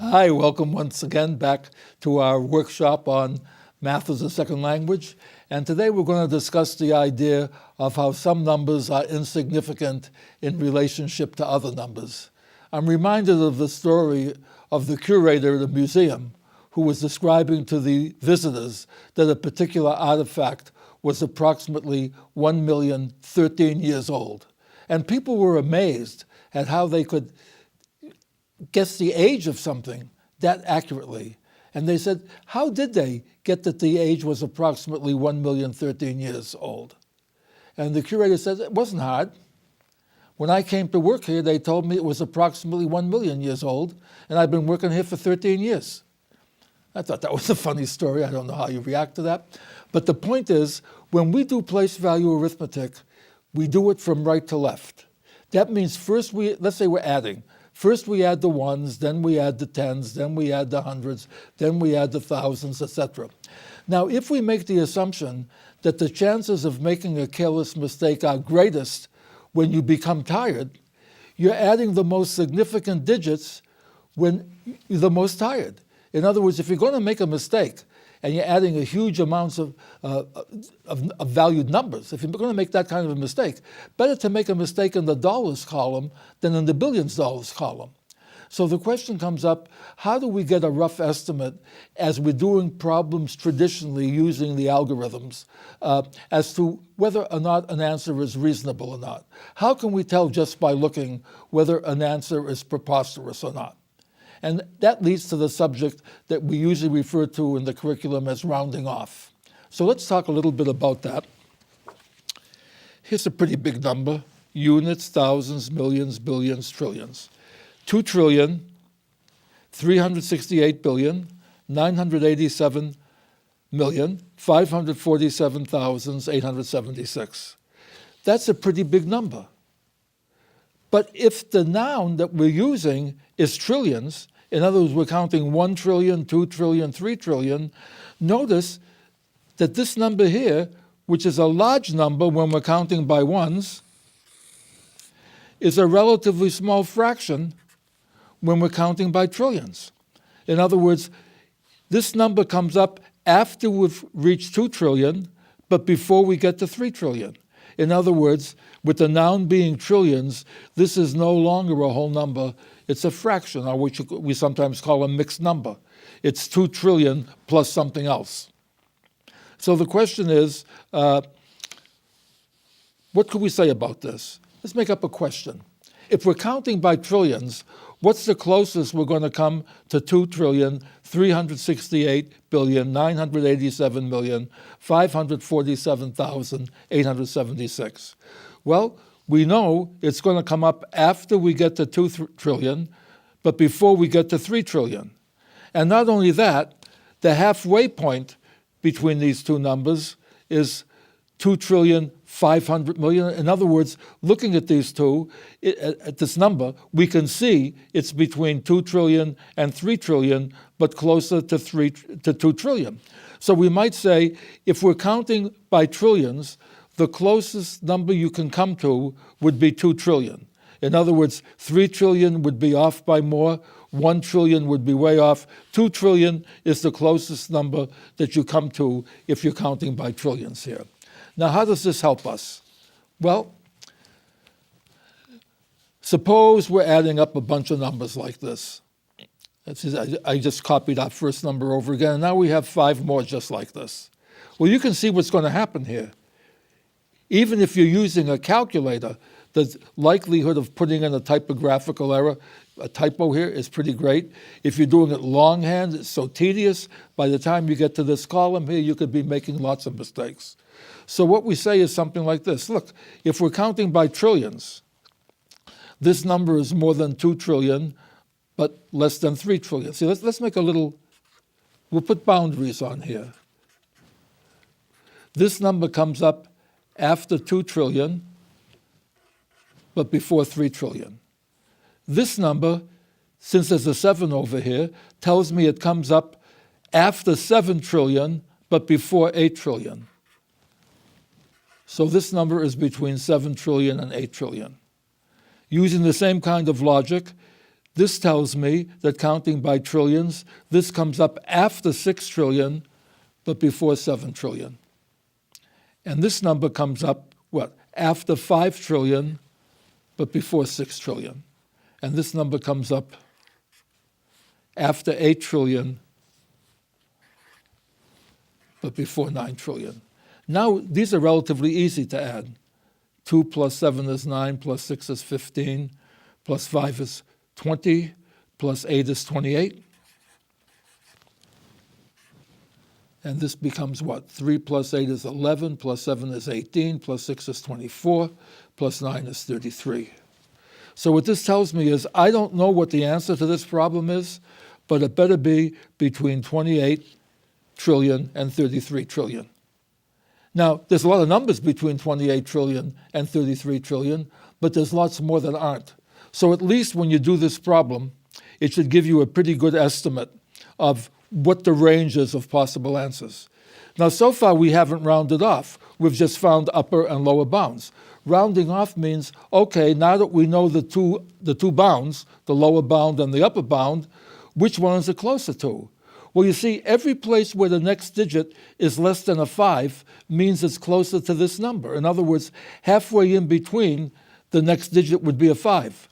Hi, welcome once again back to our workshop on math as a second language. And today we're going to discuss the idea of how some numbers are insignificant in relationship to other numbers. I'm reminded of the story of the curator of the museum who was describing to the visitors that a particular artifact was approximately 1,013 years old. And people were amazed at how they could guess the age of something that accurately. And they said, how did they get that the age was approximately 1,013 years old? And the curator said, it wasn't hard. When I came to work here, they told me it was approximately 1 million years old, and I've been working here for 13 years. I thought that was a funny story. I don't know how you react to that. But the point is, when we do place value arithmetic, we do it from right to left. That means first let's say we're adding. First we add the ones, then we add the tens, then we add the hundreds, then we add the thousands, etc. Now, if we make the assumption that the chances of making a careless mistake are greatest when you become tired, you're adding the most significant digits when you're the most tired. In other words, if you're going to make a mistake and you're adding a huge amounts of valued numbers, if you're going to make that kind of a mistake, better to make a mistake in the dollars column than in the billions dollars column. So the question comes up, how do we get a rough estimate as we're doing problems traditionally using the algorithms as to whether or not an answer is reasonable or not? How can we tell just by looking whether an answer is preposterous or not? And that leads to the subject that we usually refer to in the curriculum as rounding off. So let's talk a little bit about that. Here's a pretty big number: units, thousands, millions, billions, trillions. 2,368,987,547,876. That's a pretty big number. But if the noun that we're using is trillions, in other words, we're counting 1 trillion, 2 trillion, 3 trillion, notice that this number here, which is a large number when we're counting by ones, is a relatively small fraction when we're counting by trillions. In other words, this number comes up after we've reached 2 trillion, but before we get to 3 trillion. In other words, with the noun being trillions, this is no longer a whole number. It's a fraction, or which we sometimes call a mixed number. It's 2 trillion plus something else. So the question is, what could we say about this? Let's make up a question. If we're counting by trillions, what's the closest we're going to come to 2,368,987,547,876? Well, we know it's going to come up after we get to 2 trillion, but before we get to 3 trillion. And not only that, the halfway point between these two numbers is 2,500,000,000,000. In other words, looking at these two, at this number, we can see it's between 2 trillion and 3 trillion, but closer to 2 trillion. So we might say, if we're counting by trillions, the closest number you can come to would be 2 trillion. In other words, 3 trillion would be off by more, 1 trillion would be way off. 2 trillion is the closest number that you come to if you're counting by trillions here. Now, how does this help us? Well, suppose we're adding up a bunch of numbers like this. I just copied our first number over again, and now we have 5 more just like this. Well, you can see what's going to happen here. Even if you're using a calculator, the likelihood of putting in a typographical error, a typo here, is pretty great. If you're doing it longhand, it's so tedious. By the time you get to this column here, you could be making lots of mistakes. So what we say is something like this. Look, if we're counting by trillions, this number is more than 2 trillion, but less than 3 trillion. See, let's make a little, we'll put boundaries on here. This number comes up after 2 trillion, but before 3 trillion. This number, since there's a 7 over here, tells me it comes up after 7 trillion, but before 8 trillion. So this number is between 7 trillion and 8 trillion. Using the same kind of logic, This tells me that counting by trillions, this comes up after 6 trillion, but before 7 trillion. And this number comes up, what, after 5 trillion, but before 6 trillion. And this number comes up after 8 trillion, but before 9 trillion. Now, these are relatively easy to add. 2 plus 7 is 9, plus 6 is 15, plus 5 is 20, plus 8 is 28. And this becomes what? 3 plus 8 is 11, plus 7 is 18, plus 6 is 24, plus 9 is 33. So what this tells me is I don't know what the answer to this problem is, but it better be between 28 trillion and 33 trillion. Now, there's a lot of numbers between 28 trillion and 33 trillion, but there's lots more that aren't. So at least when you do this problem, it should give you a pretty good estimate of what the range is of possible answers. Now, so far we haven't rounded off. We've just found upper and lower bounds. Rounding off means, okay, now that we know the two bounds, the lower bound and the upper bound, which one is it closer to? Well, you see, every place where the next digit is less than a 5 means it's closer to this number. In other words, halfway in between, the next digit would be a 5.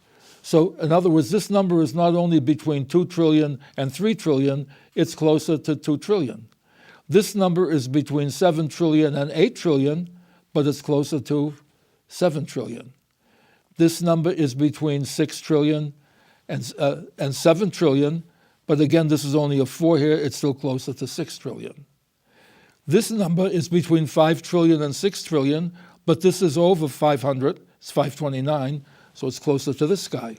So, in other words, this number is not only between 2 trillion and 3 trillion, it's closer to 2 trillion. This number is between 7 trillion and 8 trillion, but it's closer to 7 trillion. This number is between 6 trillion and 7 trillion, but again, this is only a 4 here, it's still closer to 6 trillion. This number is between 5 trillion and 6 trillion, but this is over 500, it's 529, so it's closer to this guy.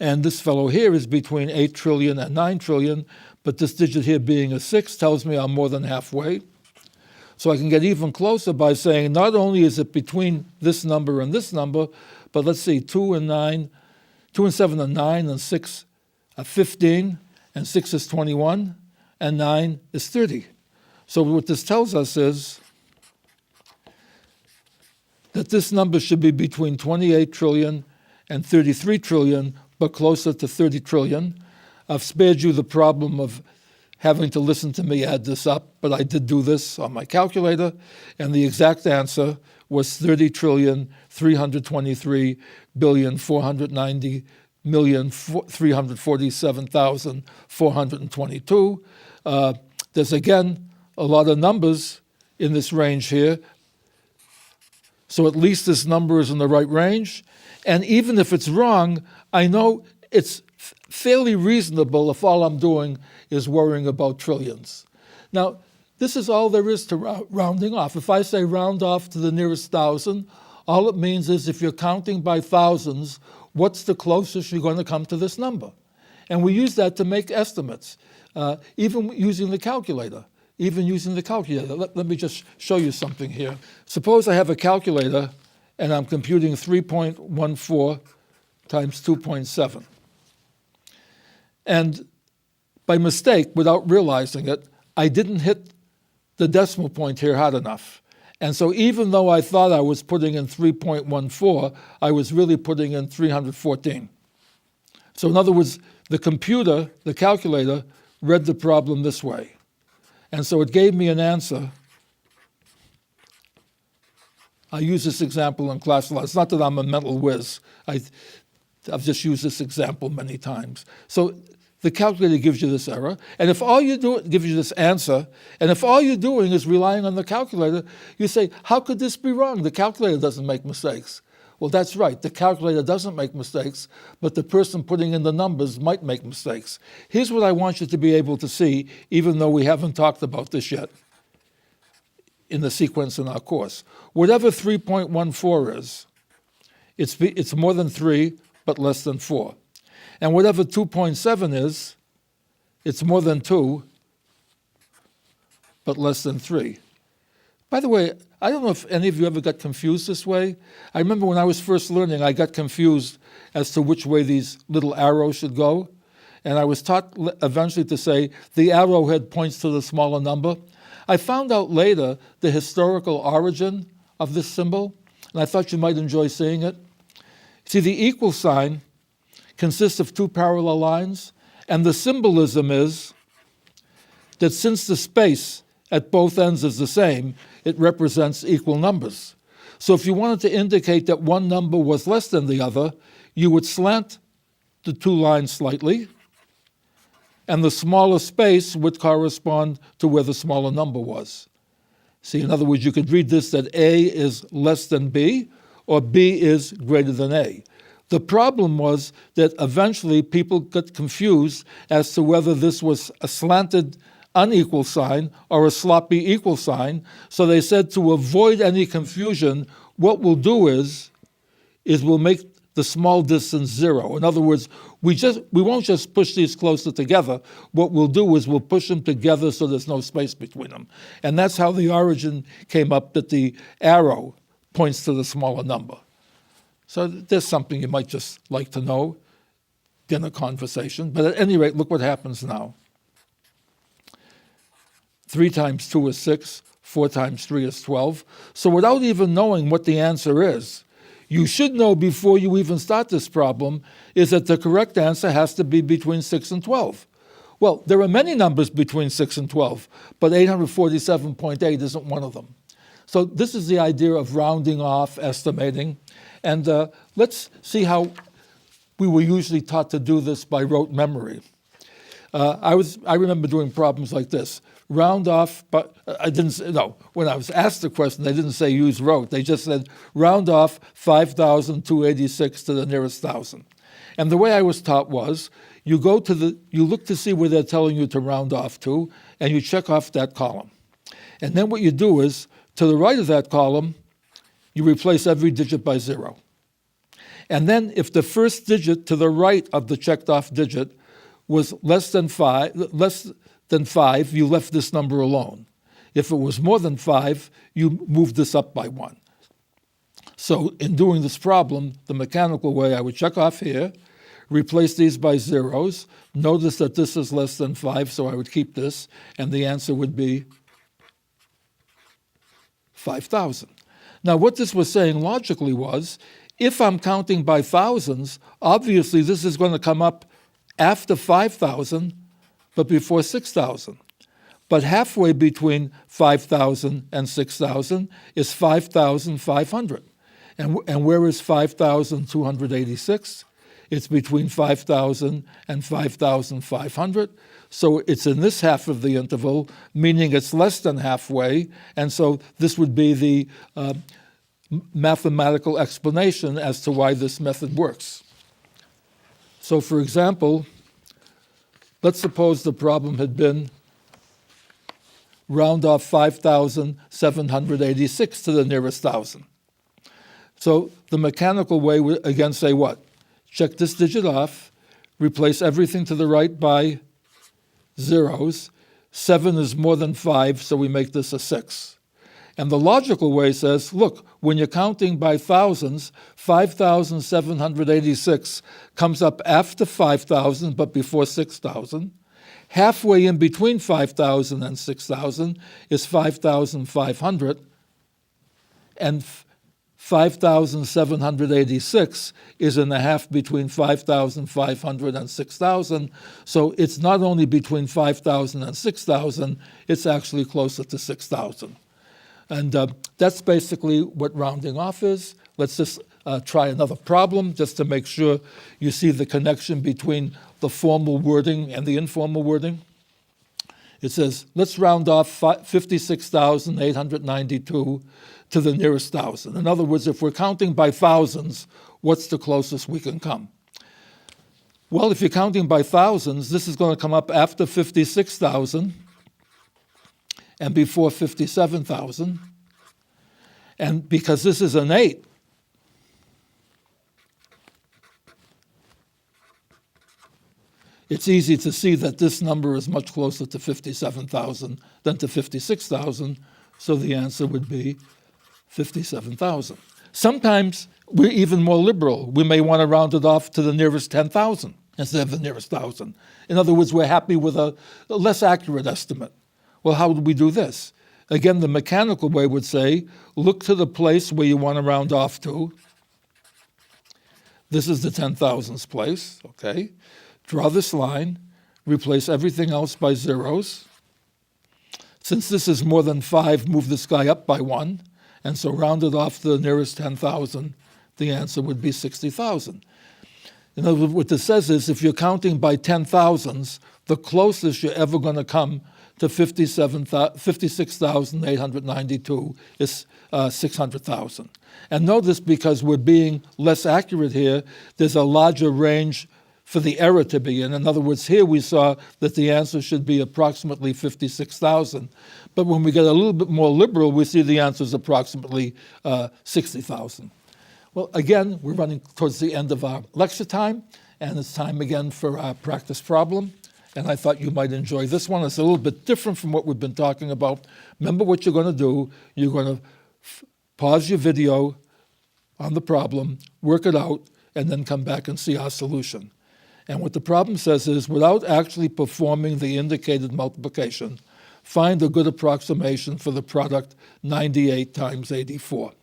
And this fellow here is between 8 trillion and 9 trillion, but this digit here being a 6 tells me I'm more than halfway. So I can get even closer by saying not only is it between this number and this number, but let's see, 2 and 7 are 9, and 6 are 15, and 6 is 21, and 9 is 30. So what this tells us is that this number should be between 28 trillion and 33 trillion, but closer to 30 trillion. I've spared you the problem of having to listen to me add this up, but I did do this on my calculator, and the exact answer was 30 trillion 323 billion 490 million 347,422. There's again a lot of numbers in this range here, so at least this number is in the right range. And even if it's wrong, I know it's fairly reasonable if all I'm doing is worrying about trillions. Now, this is all there is to rounding off. If I say round off to the nearest 1,000, all it means is if you're counting by thousands, what's the closest you're going to come to this number? And we use that to make estimates, even using the calculator. Let me just show you something here. Suppose I have a calculator and I'm computing 3.14 times 2.7. And by mistake, without realizing it, I didn't hit the decimal point here hard enough. And so even though I thought I was putting in 3.14, I was really putting in 314. So in other words, the calculator, read the problem this way. And so it gave me an answer. I use this example in class a lot. It's not that I'm a mental whiz. I've just used this example many times. So the calculator gives you this error, and if all you do, it gives you this answer, and if all you're doing is relying on the calculator, you say, how could this be wrong? The calculator doesn't make mistakes. Well, that's right. The calculator doesn't make mistakes, but the person putting in the numbers might make mistakes. Here's what I want you to be able to see, even though we haven't talked about this yet in the sequence in our course. Whatever 3.14 is, it's more than 3, but less than 4. And whatever 2.7 is, it's more than 2, but less than 3. By the way, I don't know if any of you ever got confused this way. I remember when I was first learning, I got confused as to which way these little arrows should go. And I was taught eventually to say the arrowhead points to the smaller number. I found out later the historical origin of this symbol, and I thought you might enjoy seeing it. See, the equal sign consists of two parallel lines, and the symbolism is that since the space at both ends is the same, it represents equal numbers. So if you wanted to indicate that one number was less than the other, you would slant the two lines slightly, and the smaller space would correspond to where the smaller number was. See, in other words, you could read this that A is less than B, or B is greater than A. The problem was that eventually people got confused as to whether this was a slanted unequal sign or a sloppy equal sign. So they said to avoid any confusion, what we'll do is we'll make the small distance 0. In other words, we won't just push these closer together. What we'll do is we'll push them together so there's no space between them. And that's how the origin came up, that the arrow points to the smaller number. So there's something you might just like to know in a conversation. But at any rate, look what happens now. 3 times 2 is 6, 4 times 3 is 12. So without even knowing what the answer is, you should know before you even start this problem is that the correct answer has to be between 6 and 12. Well, there are many numbers between 6 and 12, but 847.8 isn't one of them. So this is the idea of rounding off, estimating. And let's see how we were usually taught to do this by rote memory. I remember doing problems like this. Round off, but when I was asked the question, they didn't say use rote. They just said round off 5,286 to the nearest thousand. And the way I was taught was you look to see where they're telling you to round off to, and you check off that column. And then what you do is, to the right of that column, you replace every digit by 0. And then if the first digit to the right of the checked off digit was less than 5, you left this number alone. If it was more than 5, you moved this up by 1. So in doing this problem, the mechanical way, I would check off here, replace these by zeros, notice that this is less than 5, so I would keep this, and the answer would be 5,000. Now what this was saying logically was, if I'm counting by thousands, obviously this is going to come up after 5,000, but before 6,000. But halfway between 5,000 and 6,000 is 5,500. And where is 5,286? It's between 5,000 and 5,500. So it's in this half of the interval, meaning it's less than halfway. And so this would be the mathematical explanation as to why this method works. So for example, let's suppose the problem had been round off 5,786 to the nearest thousand. So the mechanical way would again say what? Check this digit off, replace everything to the right by zeros. 7 is more than 5, so we make this a 6. And the logical way says, look, when you're counting by thousands, 5,786 comes up after 5,000, but before 6,000. Halfway in between 5,000 and 6,000 is 5,500, and 5,786 is in the half between 5,500 and 6,000. So it's not only between 5,000 and 6,000, it's actually closer to 6,000. And that's basically what rounding off is. Let's just try another problem just to make sure you see the connection between the formal wording and the informal wording. It says, let's round off 56,892 to the nearest thousand. In other words, if we're counting by thousands, what's the closest we can come? Well, if you're counting by thousands, this is going to come up after 56,000 and before 57,000. And because this is an 8, it's easy to see that this number is much closer to 57,000 than to 56,000, so the answer would be 57,000. Sometimes we're even more liberal. We may want to round it off to the nearest 10,000 instead of the nearest 1,000. In other words, we're happy with a less accurate estimate. Well, how would we do this? Again, the mechanical way would say, look to the place where you want to round off to, This is the 10,000s place, okay? Draw this line, replace everything else by zeros. Since this is more than 5, move this guy up by 1, and so rounded off to the nearest 10,000, the answer would be 60,000. In other words, what this says is if you're counting by 10,000s, the closest you're ever going to come to 56,892 is 600,000. And notice, because we're being less accurate here, there's a larger range for the error to be in. In other words, here we saw that the answer should be approximately 56,000. But when we get a little bit more liberal, we see the answer is approximately 60,000. Well, again, we're running towards the end of our lecture time, and it's time again for our practice problem. And I thought you might enjoy this one. It's a little bit different from what we've been talking about. Remember what you're going to do. You're going to pause your video on the problem, work it out, and then come back and see our solution. And what the problem says is, without actually performing the indicated multiplication, find a good approximation for the product 98 times 84.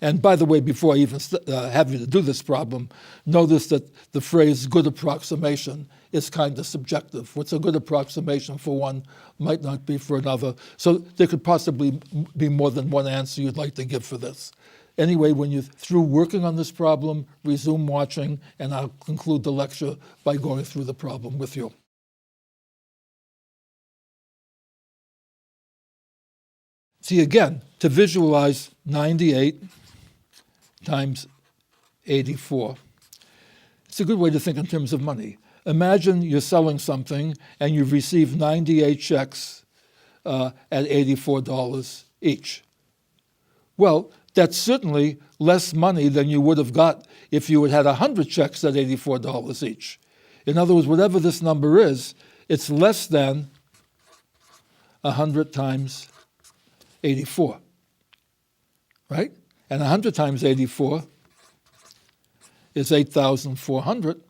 And by the way, before I even have you to do this problem, notice that the phrase good approximation is kind of subjective. What's a good approximation for one might not be for another. So there could possibly be more than one answer you'd like to give for this. Anyway, when you're through working on this problem, resume watching, and I'll conclude the lecture by going through the problem with you. See, again, to visualize 98 times 84, it's a good way to think in terms of money. Imagine you're selling something and you've received 98 checks at $84 each. Well, that's certainly less money than you would have got if you had 100 checks at $84 each. In other words, whatever this number is, it's less than 100 times 84, right? And 100 times 84 is 8,400.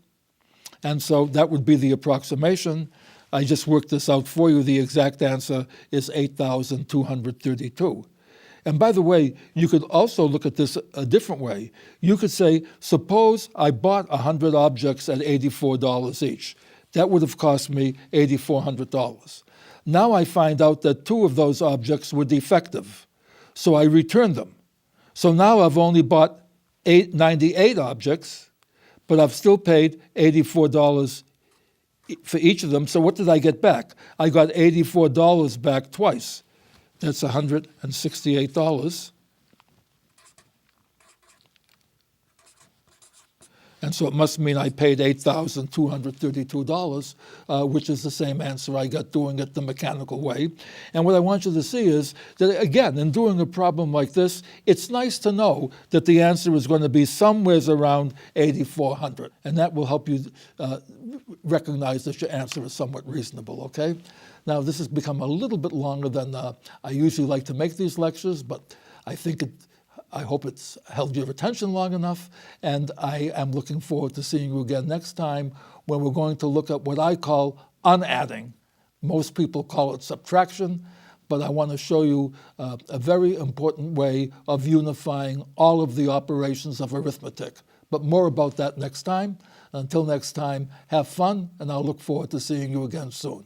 And so that would be the approximation. I just worked this out for you. The exact answer is 8,232. And by the way, you could also look at this a different way. You could say, suppose I bought 100 objects at $84 each. That would have cost me $8,400. Now I find out that 2 of those objects were defective, so I returned them. So now I've only bought 98 objects, but I've still paid $84 for each of them. So what did I get back? I got $84 back twice. That's $168. And so it must mean I paid $8,232, which is the same answer I got doing it the mechanical way. And what I want you to see is that, again, in doing a problem like this, it's nice to know that the answer is going to be somewhere around 8,400. And that will help you recognize that your answer is somewhat reasonable, okay? Now, this has become a little bit longer than I usually like to make these lectures, but I hope it's held your attention long enough, and I am looking forward to seeing you again next time when we're going to look at what I call unadding. Most people call it subtraction, but I want to show you a very important way of unifying all of the operations of arithmetic. But more about that next time. Until next time, have fun, and I'll look forward to seeing you again soon.